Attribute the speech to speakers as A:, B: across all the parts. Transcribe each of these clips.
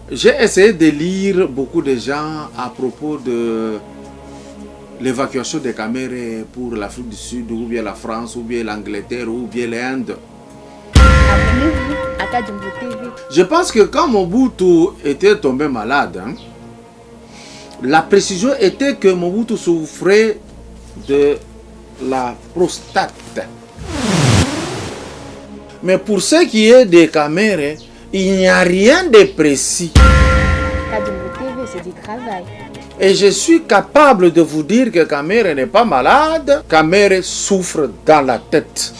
A: J'ai essayé de lire beaucoup de gens à propos de l'évacuation des Camérés pour l'Afrique du Sud, ou bien la France, ou bien l'Angleterre, ou bien l'Inde.
B: Abonnez-vous à Kadjumbo TV.
A: Je pense que quand Mobutu était tombé malade, la précision était que Mobutu souffrait de la prostate. Mais pour ce qui est des Camérés, il n'y a rien de précis.
B: Kadjumbo TV, c'est du travail.
A: Et je suis capable de vous dire que Kamere n'est pas malade. Kamere souffre dans la tête.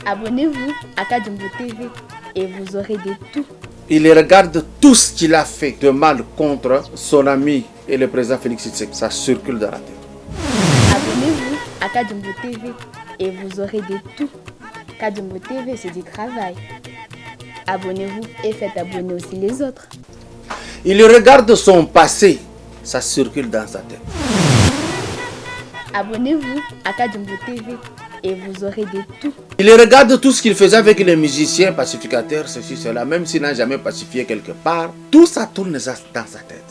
B: Abonnez-vous à Kadjumbo TV et vous aurez de tout.
A: Il regarde tout ce qu'il a fait de mal contre son ami et le président Félix Tshisekedi. Ça circule dans la tête.
B: Abonnez-vous à Kadjumbo TV et vous aurez de tout. Kadjumbo TV, c'est du travail. Abonnez-vous et faites abonner aussi les autres.
A: Il regarde son passé. Ça circule dans sa tête.
B: Abonnez-vous à Kadjumbo TV et vous aurez de tout.
A: Il regarde tout ce qu'il faisait avec les musiciens pacificateurs, ceci, cela, même s'il n'a jamais pacifié quelque part. Tout ça tourne dans sa tête.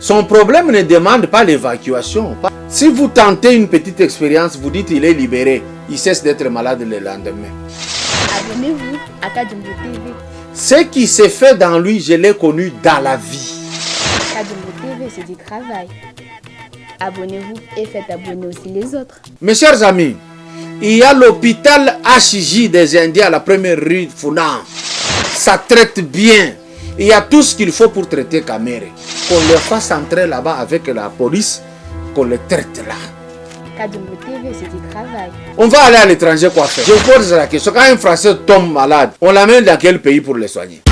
A: Son problème ne demande pas l'évacuation. Si vous tentez une petite expérience, vous dites qu'il est libéré, il cesse d'être malade le lendemain.
B: Abonnez-vous à Kadjumbo TV.
A: Ce qui s'est fait dans lui, je l'ai connu dans la vie.
B: Kadjumbo TV, c'est du travail. Abonnez-vous et faites abonner aussi les autres.
A: Mes chers amis, il y a l'hôpital HJ des Indiens à la première rue Funan. Ça traite bien. Il y a tout ce qu'il faut pour traiter Kamere. Qu'on le fasse entrer là-bas avec la police, qu'on le traite là.
B: Kadjumbo TV, c'est du travail.
A: On va aller à l'étranger quoi faire? Je vous pose la question. Quand un Français tombe malade, on l'amène dans quel pays pour le soigner?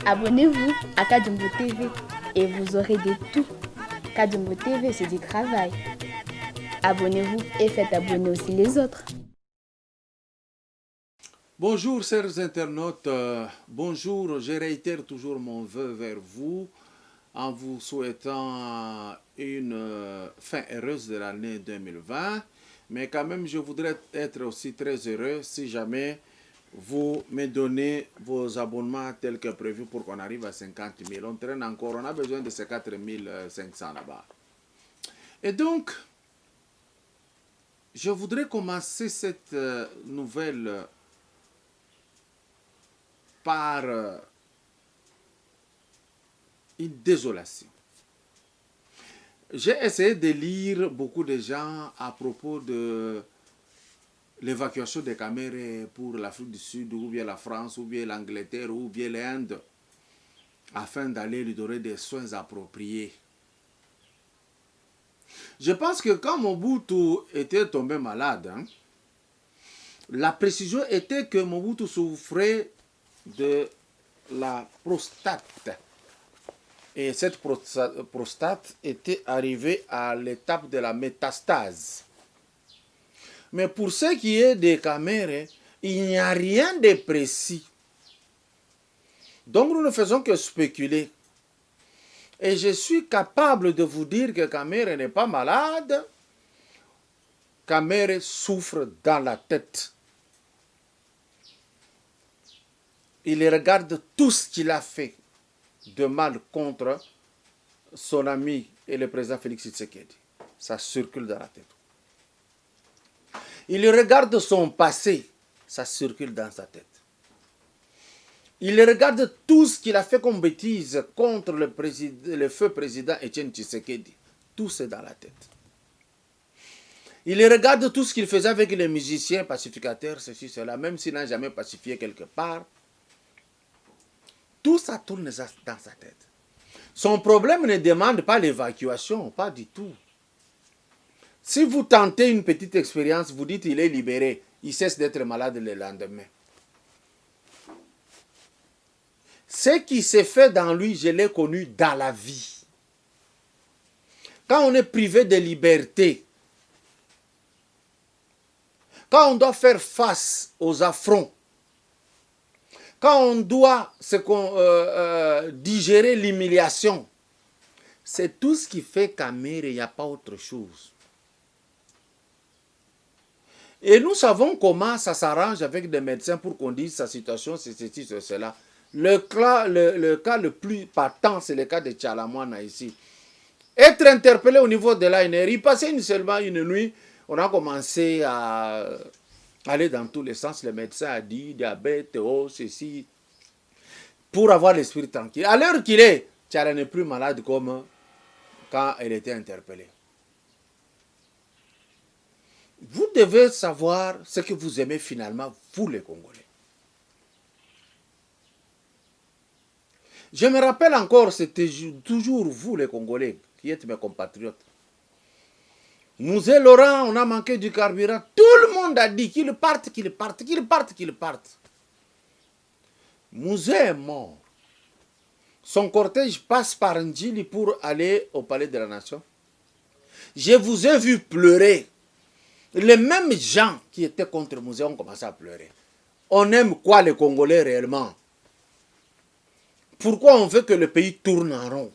B: Abonnez-vous à Kadjumbo TV et vous aurez de tout. Kadjumbo TV, c'est du travail. Abonnez-vous et faites abonner aussi les autres.
A: Bonjour chers internautes, bonjour, je réitère toujours mon vœu vers vous en vous souhaitant une fin heureuse de l'année 2020, mais quand même je voudrais être aussi très heureux si jamais vous me donnez vos abonnements tels que prévu pour qu'on arrive à 50 000. On traîne encore, on a besoin de ces 4 500 là-bas. Et donc, je voudrais commencer cette nouvelle par une désolation. J'ai essayé de lire beaucoup de gens à propos de l'évacuation des Camérés pour l'Afrique du Sud, ou bien la France, ou bien l'Angleterre, ou bien l'Inde, afin d'aller lui donner des soins appropriés. Je pense que quand Mobutu était tombé malade, la précision était que Mobutu souffrait de la prostate. Et cette prostate était arrivée à l'étape de la métastase. Mais pour ce qui est des Camérés, il n'y a rien de précis. Donc nous ne faisons que spéculer. Et je suis capable de vous dire que Kamere n'est pas malade. Kamere souffre dans la tête. Il regarde tout ce qu'il a fait de mal contre son ami et le président Félix Tshisekedi. Ça circule dans la tête. Il regarde son passé. Ça circule dans sa tête. Il regarde tout ce qu'il a fait comme bêtise contre le feu président Etienne Tshisekedi. Tout c'est dans la tête. Il regarde tout ce qu'il faisait avec les musiciens pacificateurs, ceci, cela, même s'il n'a jamais pacifié quelque part. Tout ça tourne dans sa tête. Son problème ne demande pas l'évacuation, pas du tout. Si vous tentez une petite expérience, vous dites qu'il est libéré, il cesse d'être malade le lendemain. Ce qui s'est fait dans lui, je l'ai connu dans la vie. Quand on est privé de liberté, quand on doit faire face aux affronts, quand on doit digérer l'humiliation, c'est tout ce qui fait Kamere, il n'y a pas autre chose. Et nous savons comment ça s'arrange avec des médecins pour qu'on dise sa situation, c'est ceci, c'est cela. Le cas le plus patent, c'est le cas de Tchalamouana ici. Être interpellé au niveau de l'ANR, il passait seulement une nuit, on a commencé à aller dans tous les sens. Le médecin a dit diabète, ceci, pour avoir l'esprit tranquille. À l'heure qu'il est, Tchala n'est plus malade comme quand elle était interpellée. Vous devez savoir ce que vous aimez finalement, vous les Congolais. Je me rappelle encore, c'était toujours vous les Congolais, qui êtes mes compatriotes. Nous et Laurent, on a manqué du carburant. Tout le monde a dit qu'il parte, qu'il parte, qu'il parte, qu'il parte. Mouzé est mort. Son cortège passe par Ndjili pour aller au palais de la nation. Je vous ai vu pleurer. Les mêmes gens qui étaient contre Mouzé ont commencé à pleurer. On aime quoi les Congolais réellement? Pourquoi on veut que le pays tourne en rond?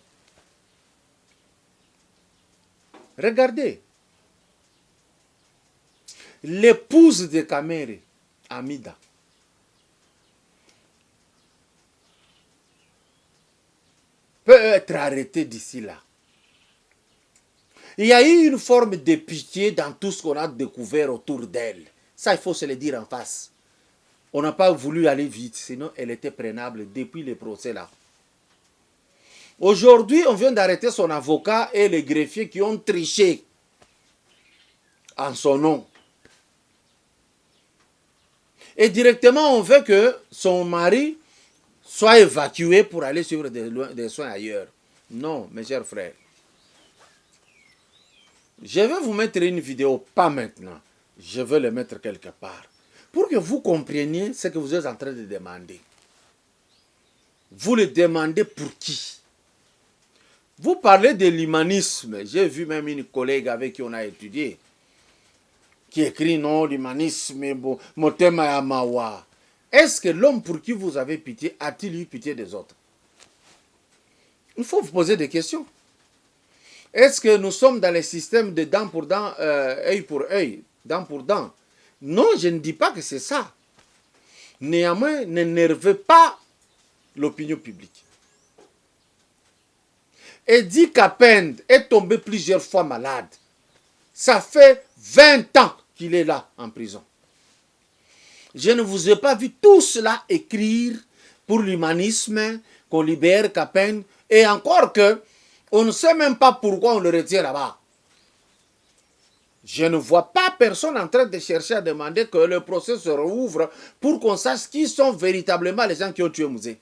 A: Regardez. L'épouse de Kamere, Amida, peut être arrêtée d'ici là. Il y a eu une forme de pitié dans tout ce qu'on a découvert autour d'elle. Ça, il faut se le dire en face. On n'a pas voulu aller vite, sinon elle était prenable depuis le procès là. Aujourd'hui, on vient d'arrêter son avocat et les greffiers qui ont triché en son nom. Et directement, on veut que son mari soit évacué pour aller suivre des soins ailleurs. Non, mes chers frères. Je vais vous mettre une vidéo, pas maintenant. Je vais le mettre quelque part. Pour que vous compreniez ce que vous êtes en train de demander. Vous le demandez pour qui? Vous parlez de l'humanisme. J'ai vu même une collègue avec qui on a étudié, qui écrit non, l'humanisme, Motema Yamawa. Est-ce que l'homme pour qui vous avez pitié a-t-il eu pitié des autres? Il faut vous poser des questions. Est-ce que nous sommes dans le système de dent pour dent, œil pour œil, dent pour dent? Non, je ne dis pas que c'est ça. Néanmoins, n'énervez pas l'opinion publique. Eddie Kapend est tombé plusieurs fois malade. Ça fait 20 ans qu'il est là en prison. Je ne vous ai pas vu tout cela écrire pour l'humanisme, qu'on libère Kapend, et encore que on ne sait même pas pourquoi on le retire là-bas. Je ne vois pas personne en train de chercher à demander que le procès se rouvre pour qu'on sache qui sont véritablement les gens qui ont tué Mouzé.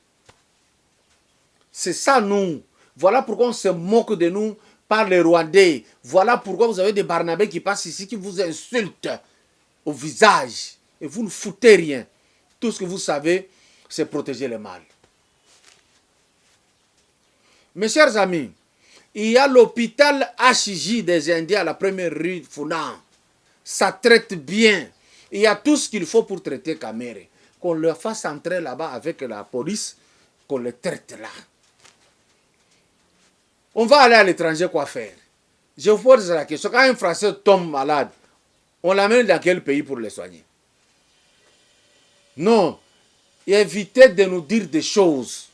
A: C'est ça, nous. Voilà pourquoi on se moque de nous par les Rwandais. Voilà pourquoi vous avez des Barnabés qui passent ici, qui vous insultent au visage. Et vous ne foutez rien. Tout ce que vous savez, c'est protéger le mal. Mes chers amis, il y a l'hôpital HJ des Indiens à la première rue Funan. Ça traite bien. Il y a tout ce qu'il faut pour traiter Kamere. Qu'on le fasse entrer là-bas avec la police, qu'on le traite là. On va aller à l'étranger, quoi faire? Je vous pose la question. Quand un Français tombe malade, on l'amène dans quel pays pour le soigner? Non. Évitez de nous dire des choses.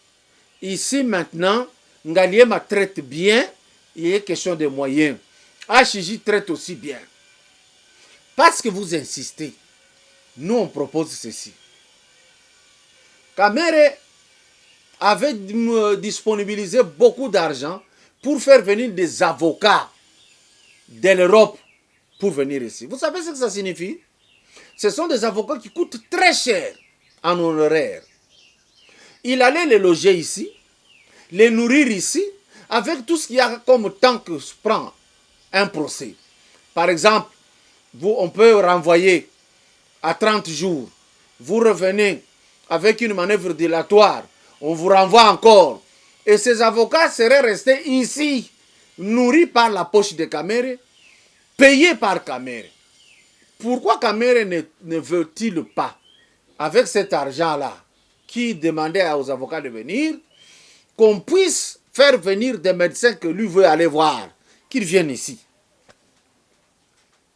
A: Ici, maintenant, Ngaliema traite bien. Il est question de moyens. HJ traite aussi bien. Parce que vous insistez, nous, on propose ceci. Kamere avait disponibilisé beaucoup d'argent pour faire venir des avocats de l'Europe pour venir ici. Vous savez ce que ça signifie? Ce sont des avocats qui coûtent très cher en honoraires. Il allait les loger ici, les nourrir ici, avec tout ce qu'il y a comme temps que se prend un procès. Par exemple, on peut renvoyer à 30 jours. Vous revenez avec une manœuvre dilatoire. On vous renvoie encore. Et ces avocats seraient restés ici, nourris par la poche de Kamere, payés par Kamere. Pourquoi Kamere ne veut-il pas, avec cet argent-là, qui demandait aux avocats de venir, qu'on puisse faire venir des médecins que lui veut aller voir, qu'ils viennent ici?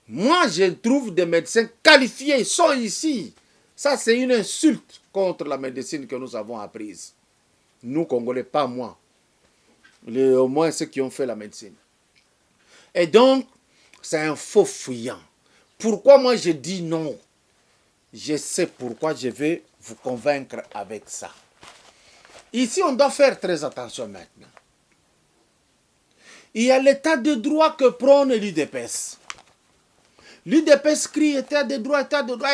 A: Moi, je trouve des médecins qualifiés, ils sont ici. Ça, c'est une insulte contre la médecine que nous avons apprise. Nous, Congolais, pas moi. Au moins ceux qui ont fait la médecine. Et donc, c'est un faux fuyant. Pourquoi moi je dis non? Je sais pourquoi je vais vous convaincre avec ça. Ici, on doit faire très attention maintenant. Il y a l'état de droit que prône l'UDPS. L'UDPS crie état de droit,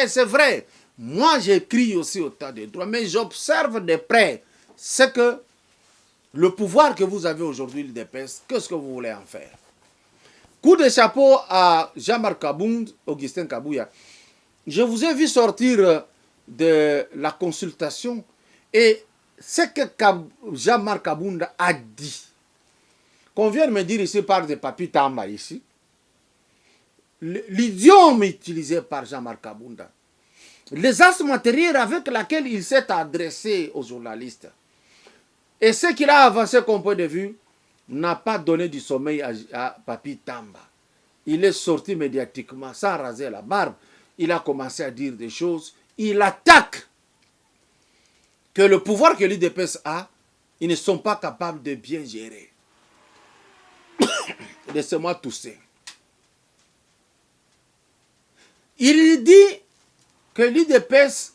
A: et c'est vrai. Moi, je crie aussi état de droit, mais j'observe de près ce que le pouvoir que vous avez aujourd'hui, l'UDPS, qu'est-ce que vous voulez en faire? Coup de chapeau à Jean-Marc Kabound, Augustin Kabouya. Je vous ai vu sortir de la consultation et ce que Jean-Marc Kabound a dit, qu'on vient de me dire ici par des papiers Tamba ici, l'idiome utilisé par Jean-Marc Kabound, les astres matériels avec lesquels il s'est adressé aux journalistes, et ce qu'il a avancé comme point de vue, n'a pas donné du sommeil à Papi Tamba. Il est sorti médiatiquement sans raser la barbe. Il a commencé à dire des choses. Il attaque que le pouvoir que l'UDPS a, ils ne sont pas capables de bien gérer. Laissez-moi tousser. Il dit que l'UDPS,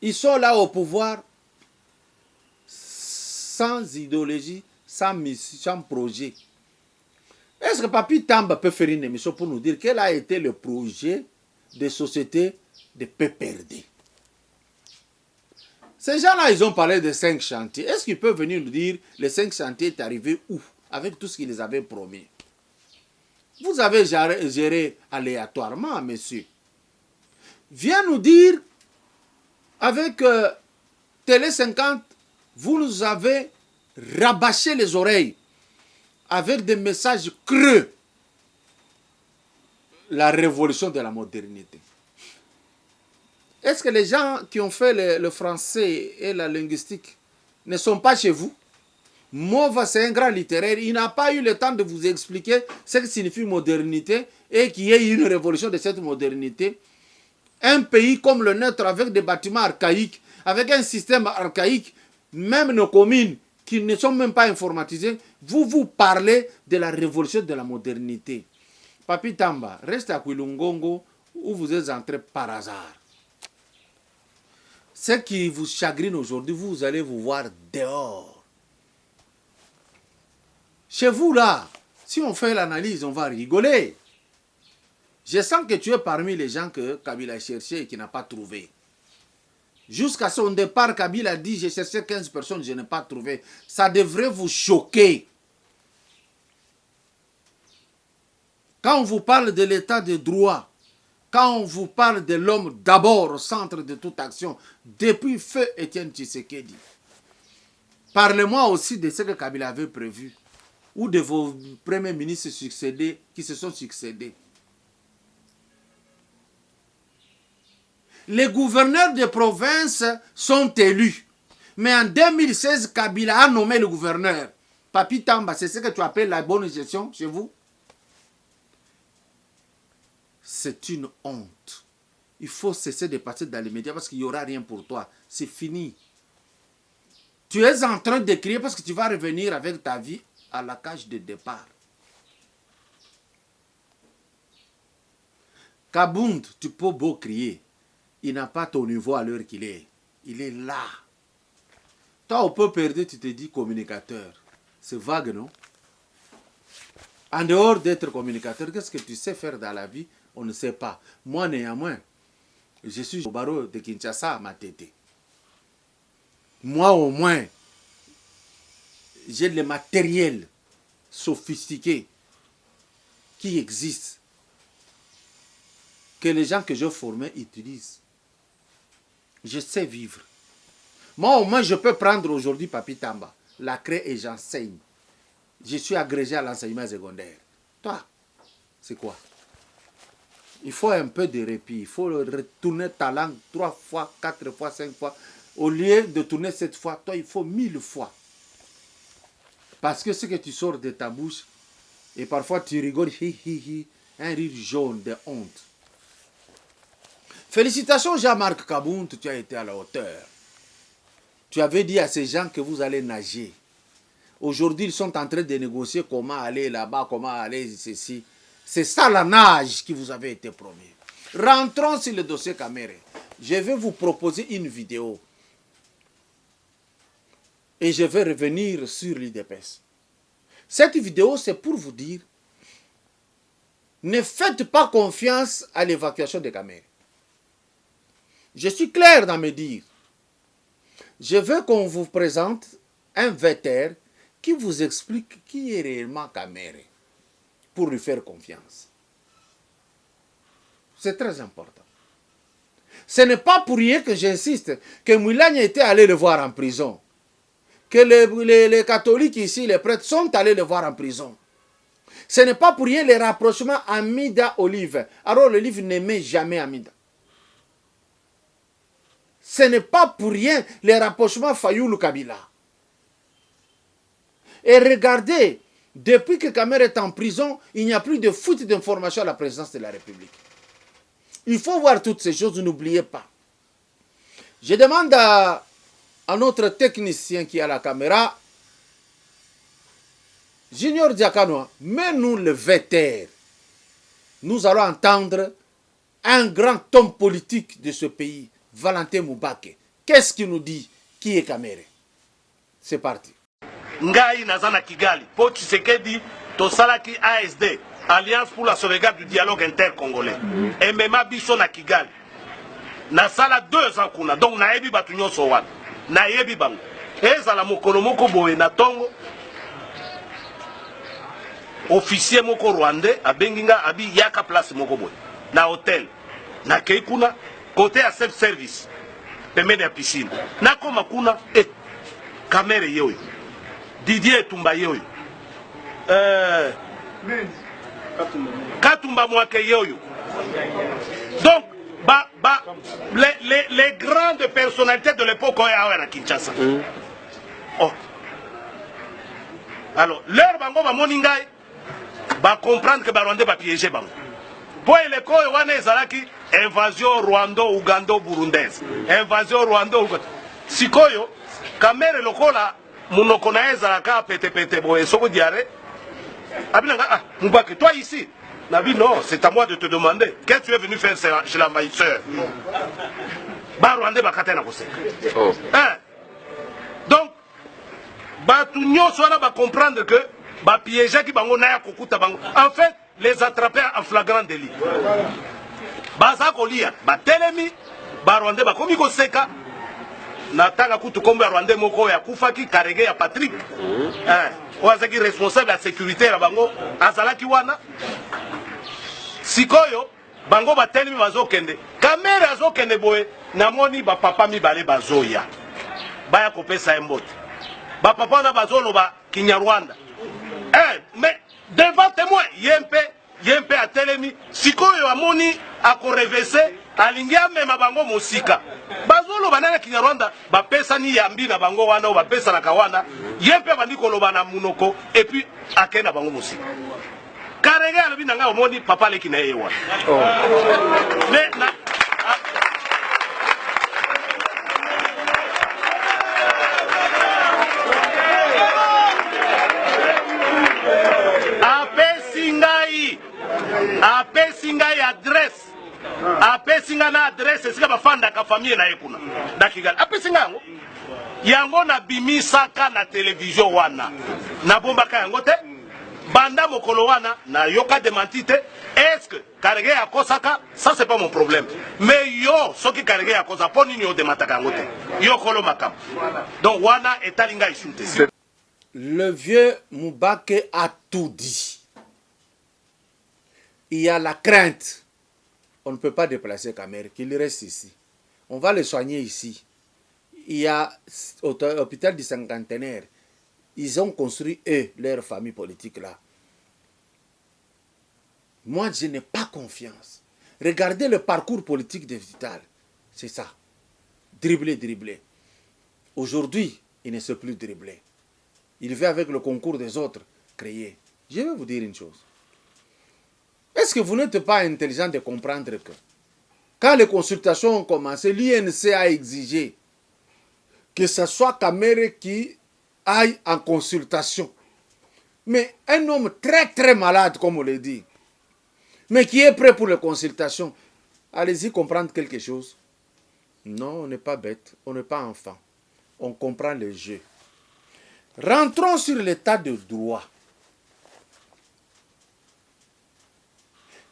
A: ils sont là au pouvoir sans idéologie, sans mission, sans projet. Est-ce que Papi Tamba peut faire une émission pour nous dire quel a été le projet de société de PPRD? Ces gens-là, ils ont parlé de 5 chantiers. Est-ce qu'ils peuvent venir nous dire les 5 chantiers est arrivé où? Avec tout ce qu'ils les avaient promis. Vous avez géré aléatoirement, monsieur. Viens nous dire, avec Télé 50, vous nous avez rabâché les oreilles avec des messages creux. La révolution de la modernité. Est-ce que les gens qui ont fait le français et la linguistique ne sont pas chez vous? Mova, c'est un grand littéraire. Il n'a pas eu le temps de vous expliquer ce que signifie modernité et qu'il y ait une révolution de cette modernité. Un pays comme le nôtre, avec des bâtiments archaïques, avec un système archaïque, même nos communes qui ne sont même pas informatisées, vous parlez de la révolution de la modernité. Papi Tamba, reste à Kwilungongo où vous êtes entré par hasard. Ce qui vous chagrine aujourd'hui, vous allez vous voir dehors. Chez vous là, si on fait l'analyse, on va rigoler. Je sens que tu es parmi les gens que Kabila a cherché et qui n'a pas trouvé. Jusqu'à son départ, Kabila a dit, j'ai cherché 15 personnes, je n'ai pas trouvé. Ça devrait vous choquer. Quand on vous parle de l'état de droit, quand on vous parle de l'homme d'abord au centre de toute action, depuis feu Étienne Tshisekedi, parlez-moi aussi de ce que Kabila avait prévu, ou de vos premiers ministres succédés qui se sont succédés. Les gouverneurs de province sont élus. Mais en 2016, Kabila a nommé le gouverneur. Papi Tamba, c'est ce que tu appelles la bonne gestion chez vous? C'est une honte. Il faut cesser de passer dans les médias parce qu'il n'y aura rien pour toi. C'est fini. Tu es en train de crier parce que tu vas revenir avec ta vie à la cage de départ. Kabound, tu peux beau crier. Il n'a pas ton niveau à l'heure qu'il est. Il est là. Toi, on peut perdre, tu te dis communicateur. C'est vague, non? En dehors d'être communicateur, qu'est-ce que tu sais faire dans la vie? On ne sait pas. Moi, néanmoins, je suis au barreau de Kinshasa à ma tête. Moi, au moins, j'ai le matériel sophistiqué qui existe, que les gens que je formais utilisent. Je sais vivre. Moi, au moins, je peux prendre aujourd'hui Papi Tamba, la créer et j'enseigne. Je suis agrégé à l'enseignement secondaire. Toi, c'est quoi? Il faut un peu de répit. Il faut retourner ta langue 3 fois, 4 fois, 5 fois. Au lieu de tourner 7 fois, toi, il faut 1000 fois. Parce que ce que tu sors de ta bouche, et parfois tu rigoles, un rire jaune de honte. Félicitations Jean-Marc Kabound, tu as été à la hauteur. Tu avais dit à ces gens que vous allez nager. Aujourd'hui, ils sont en train de négocier comment aller là-bas, comment aller ceci. C'est ça la nage qui vous avait été promis. Rentrons sur le dossier Kamere. Je vais vous proposer une vidéo. Et je vais revenir sur l'IDPS. Cette vidéo, c'est pour vous dire, ne faites pas confiance à l'évacuation de Kamere. Je suis clair dans mes dires. Je veux qu'on vous présente un vétérinaire qui vous explique qui est réellement Kamere pour lui faire confiance. C'est très important. Ce n'est pas pour rien que j'insiste que Moulani était allé le voir en prison. Que les catholiques ici, les prêtres, sont allés le voir en prison. Ce n'est pas pour rien les rapprochements Amida-Olive. Alors l'Olive n'aimait jamais Amida. Ce n'est pas pour rien les rapprochements Fayoulou-Kabila. Et regardez, depuis que Kamere est en prison, il n'y a plus de fuite d'informations à la présidence de la République. Il faut voir toutes ces choses, n'oubliez pas. Je demande à notre technicien qui est à la caméra, Junior Diakanoa, mets-nous le vétérinaire. Nous allons entendre un grand homme politique de ce pays, Valentin Moubake. Qu'est-ce qu'il nous dit? Qui est Kamere? C'est parti.
C: Ngai nazana Kigali, po Tshisekedi, tosalaki ASD, Alliance pour la sauvegarde du dialogue intercongolais. Et même biso na Kigali. Nasala 2 ans kuna, donc naebi batu nyonso wana. Naebi bango. Ezala mokolo moko boye na tongo. Officier moko rwandais abenginga abi yaka place moko boye. Na hotel. Na kei kuna côté à self service. Pembeni ya piscine. Na koma kuna Kamere yoyo. Didier Tumba yoyo. Katumba Mwake yoyo. Donc, les grandes personnalités de l'époque à Kinshasa. Oh. Alors, leur bango va moningai va comprendre que Barwandais va piéger bango. Pour les coins wana ezalaki invasion rwando-ugando-burundaise. Invasion rwando-ugando. Sikoyo, Kamere lokola munoko na ezalaka pete boye soko diare. Abinanga Moubake, toi ici. Nabi non, c'est à moi de te demander. Qu'est-ce que tu es venu faire chez l'envahisseur? Barwandais bakate na koseka. Donc, Batunyo soit va comprendre que ba piéger qui bango na ya kokuta bango. En fait, les attraper en flagrant délit. Baza kolia, ba telemi, Barwandais ba komi koseka. Natanga kutu kombe Rwandais moko ya kufaki karege ya Patrick. Oazaki responsable de la sécurité la bango azalaki wana. Sikoyo bango ba telemi bazokende. Kamere azokende boye namoni ba papa mibale bazoya. Baya kopesa embote. Ba papa na bazoloba Kinyarwanda. Mais devant témoin yempe a telemi sikoyo amoni a korevese alingi amema bango mosika bazoloba nana Kinyarwanda bapesani yambi na bango wana o bapesanaka wana ye mpe bandi koloba na munoko epuis akenda bango mosika Karege alobi na ngai omoni papa leki na ye wana apesi ngai adresse apesi ngai na adresse esika bafandaka famille na ye kuna na Kigali apesi ngai yango nabimisaka na televizio wana nabombaka yango te banda mokolo wana nayoka démenti te est-ce que Karege akosaka ça c'est pas mon problème mais yo soki Karege akosa po nini odemataka yango te yo kolo makambo donc wana etali ngai isumu te.
A: Le vieux Moubake a tout dit. Il y a la crainte. On ne peut pas déplacer Kamer, qu'il reste ici. On va le soigner ici. Il y a l'hôpital du cinquantenaire. Ils ont construit, eux, leur famille politique là. Moi, je n'ai pas confiance. Regardez le parcours politique de Vital. C'est ça. Dribbler, dribbler. Aujourd'hui, il ne sait plus dribbler. Il veut avec le concours des autres créer. Je vais vous dire une chose. Est-ce que vous n'êtes pas intelligent de comprendre que quand les consultations ont commencé, l'INC a exigé que ce soit Kamere qui aille en consultation. Mais un homme très très malade, comme on le dit, mais qui est prêt pour les consultations, allez-y comprendre quelque chose. Non, on n'est pas bête, on n'est pas enfant. On comprend le jeu. Rentrons sur l'état de droit.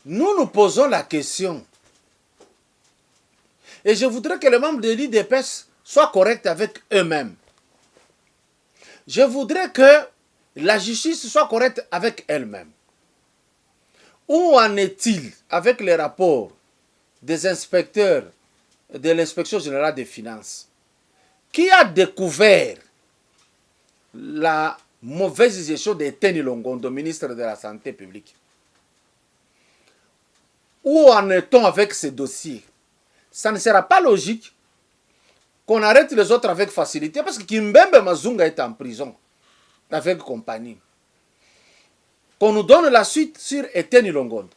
A: Nous nous posons la question. Et je voudrais que les membres de l'IDPS soient corrects avec eux-mêmes. Je voudrais que la justice soit correcte avec elle-même. Où en est-il avec les rapports des inspecteurs de l'inspection générale des finances qui a découvert la mauvaise gestion de Teni Longondo, ministre de la Santé publique? Où en est-on avec ces dossiers? Ça ne sera pas logique qu'on arrête les autres avec facilité parce que Kimbembe Mazunga est en prison avec compagnie. Qu'on nous donne la suite sur Eteni Longondo.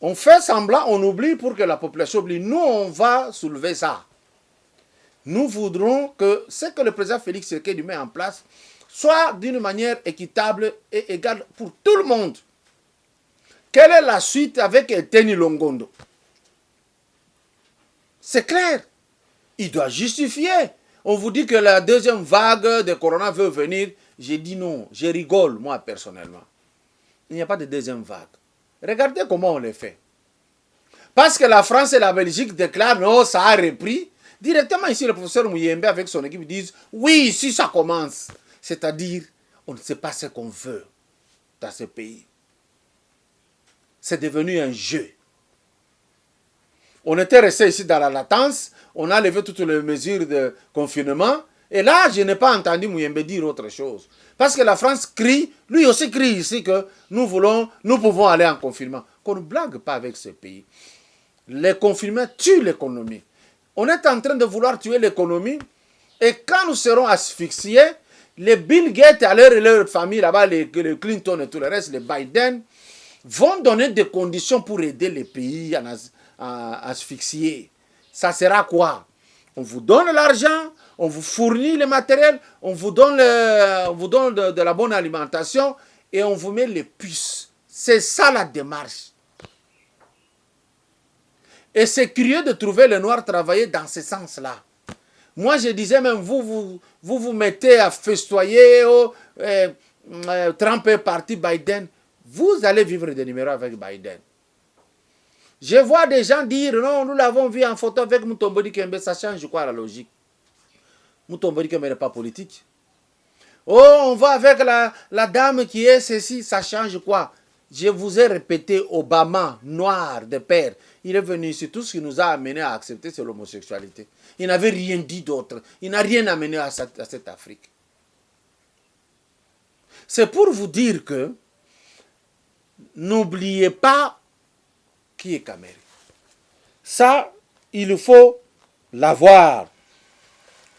A: On fait semblant, on oublie pour que la population oublie. Nous, on va soulever ça. Nous voudrons que ce que le président Félix Tshisekedi met en place soit d'une manière équitable et égale pour tout le monde. Quelle est la suite avec Eteni Longondo? C'est clair. Il doit justifier. On vous dit que la deuxième vague de corona veut venir. J'ai dit non. Je rigole, moi, personnellement. Il n'y a pas de deuxième vague. Regardez comment on le fait. Parce que la France et la Belgique déclarent non, ça a repris. Directement ici, le professeur Mouyembe avec son équipe disent oui, si ça commence. C'est-à-dire, on ne sait pas ce qu'on veut dans ce pays. C'est devenu un jeu. On était resté ici dans la latence, on a levé toutes les mesures de confinement, et là, je n'ai pas entendu Mouyembe dire autre chose. Parce que la France crie, lui aussi crie ici que nous pouvons aller en confinement. Qu'on ne blague pas avec ce pays. Les confinements tuent l'économie. On est en train de vouloir tuer l'économie, et quand nous serons asphyxiés, les Bill Gates et leur famille là-bas, les Clinton et tout le reste, les Biden, vont donner des conditions pour aider les pays à asphyxier. Ça sera quoi? On vous donne l'argent, on vous fournit le matériel, on vous donne de la bonne alimentation et on vous met les puces. C'est ça la démarche. Et c'est curieux de trouver les Noirs travailler dans ce sens-là. Moi, je disais même, vous mettez à festoyer, Trump est parti, Biden. Vous allez vivre des numéros avec Biden. Je vois des gens dire, non, nous l'avons vu en photo avec Mutombo Dikembe, ça change quoi la logique? Mutombo Dikembe n'est pas politique. Oh, on va avec la dame qui est ceci, ça change quoi? Je vous ai répété, Obama, noir de père, il est venu ici, tout ce qui nous a amené à accepter, c'est l'homosexualité. Il n'avait rien dit d'autre. Il n'a rien amené à cette Afrique. C'est pour vous dire que n'oubliez pas qui est Kamere. Ça, il faut l'avoir.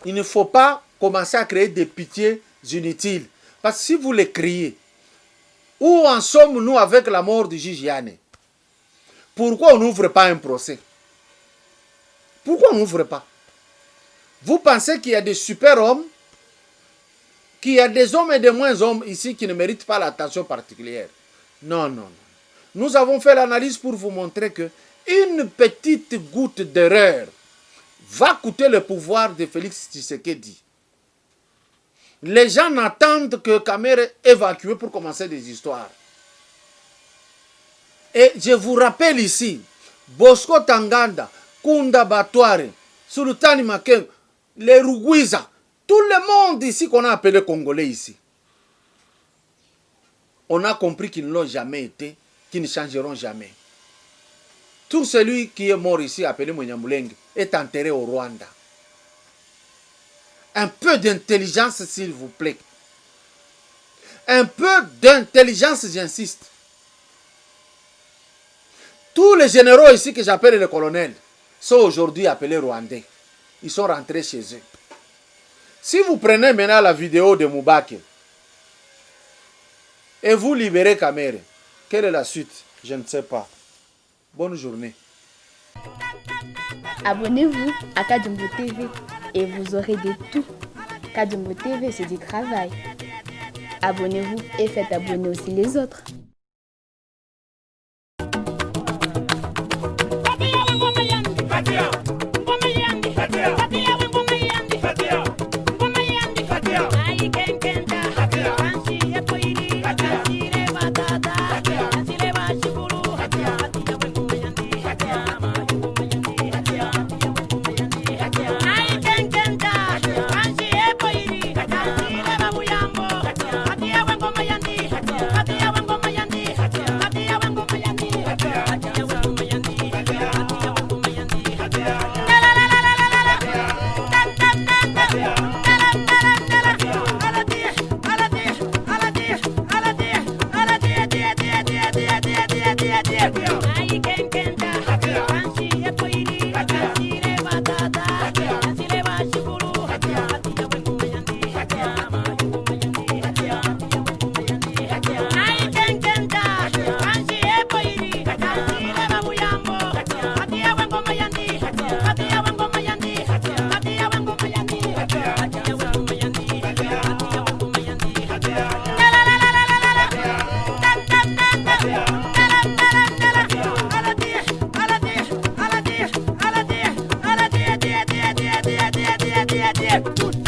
A: Il ne faut pas commencer à créer des pitiés inutiles. Parce que si vous les criez, où en sommes-nous avec la mort du juge Yane? Pourquoi on n'ouvre pas un procès? Pourquoi on n'ouvre pas? Vous pensez qu'il y a des super-hommes, qu'il y a des hommes et des moins hommes ici qui ne méritent pas l'attention particulière? Non, non, non. Nous avons fait l'analyse pour vous montrer que une petite goutte d'erreur va coûter le pouvoir de Félix Tshisekedi. Les gens n'attendent que Kamere est évacué pour commencer des histoires. Et je vous rappelle ici, Bosco Tanganda, Kunda Batware, Sultani Makengo, les Rugwiza, tout le monde ici qu'on a appelé Congolais ici. On a compris qu'ils ne l'ont jamais été, qu'ils ne changeront jamais. Tout celui qui est mort ici, appelé Monyamulenge, est enterré au Rwanda. Un peu d'intelligence, s'il vous plaît. Un peu d'intelligence, j'insiste. Tous les généraux ici que j'appelle les colonels sont aujourd'hui appelés Rwandais. Ils sont rentrés chez eux. Si vous prenez maintenant la vidéo de Moubake et vous libérez Kamere, quelle est la suite? Je ne sais pas. Bonne journée.
B: Abonnez-vous à Kadumbo TV et vous aurez de tout. Kadumbo TV, c'est du travail. Abonnez-vous et faites abonner aussi les autres.
D: Good.